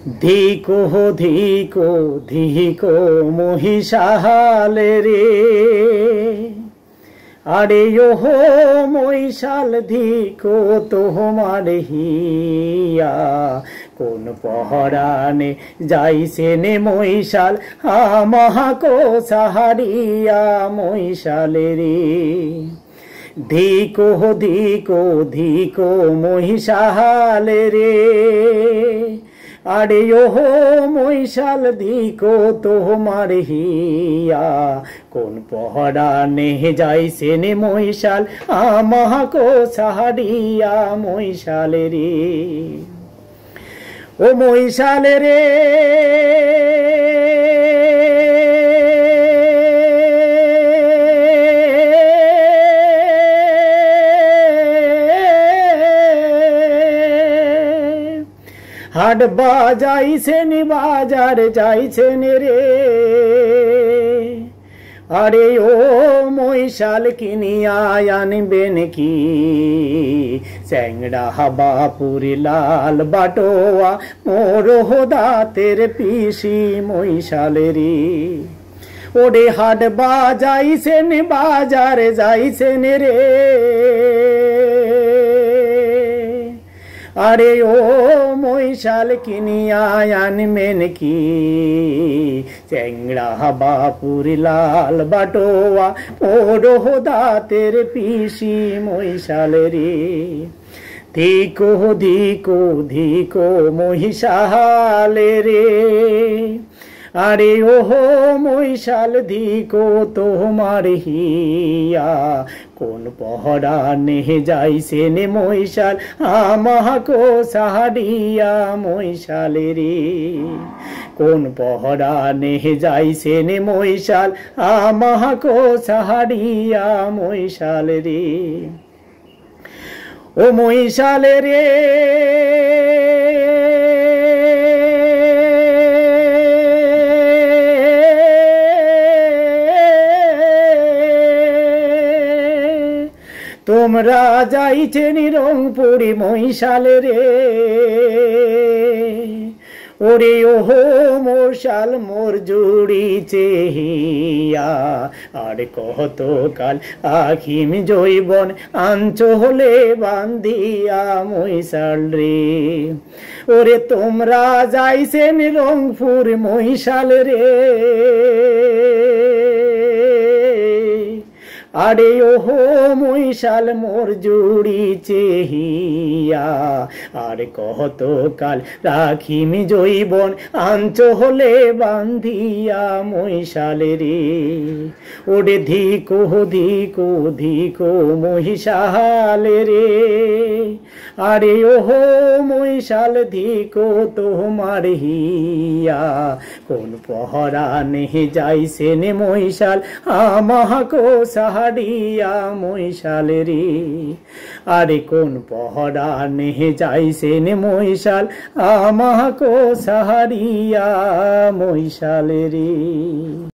ধিকো ধিকো ধিকো মহিষালে রে, আরে ওহো মহিষাল ধিকো তোমার হিয়া, কোন পহরানে যাইছে নে মহিষাল আমাকো সাহারিয়া মহিষালে রে। ধিকো ধিকো ধিকো মহিষালে রে, আরে ওহো মহিষাল ধিকো তোমার হিয়া, কোন পহরানে যাইছে নে মহিষাল আমাকো সাহারিয়া মহিষালে রে। ও মহিষালে রে, হাট বাজাইছেন বাজার যাইছেন রে, আরে ও মহিষাল কিনিয়া আনবেন কি, চ্যাংড়া বাপুরি লাল বাটোয়া মোর দাঁতের পিসি মহিষালে রে। ওরে হাট বাজাইছেন বাজার যাইছেন রে, আরে ও মহিষাল কিনিয়া আনবেন কি, চ্যাংড়া বাপুরি লাল বাটোয়া মোর দাঁতের পিসি মহিষালে রে। ধিকো ধিকো ধিকো মহিষালে রে, আরে ওহো মহিষাল ধিকো তোমার হিয়া, কোন পহরানে যাইছে নে মহিষাল আমাকো সাহারিয়া মহিষালে রে। কোন পহরানে যাইছে নে মহিষাল আমাকো সাহারিয়া মহিষালে রে। ও মহিষালে রে, তোমরা যাইছেন রংপুরি মহিষালে রে, ওরে ওহো মশাল মোর জুড়িছে হিয়া, আর কত কাল আখিম জৈবন আঞ্চলে বান্ধিয়া মহিষাল রে। ওরে তোমরা যাইছেন রংপুর মহিষাল রে, আরে ওহো মহিষাল মোর জুড়িছে হিয়া, আর কত কাল রাখিম জৈবন আঞ্চলে বান্ধিয়া মহিষালে রে। ওরে ধিকো ধিকো ধিকো মহিষালে রে, আরে ওহো মহিষাল ধিকো তোমার হিয়া, কোন পহরানে যাইছে নে মহিষাল আমাকো সাহারিয়া মহিষালে রে। আরে কোন পহরানে যাইছে নে মহিষাল আমাকো সাহারিয়া মহিষালে রে।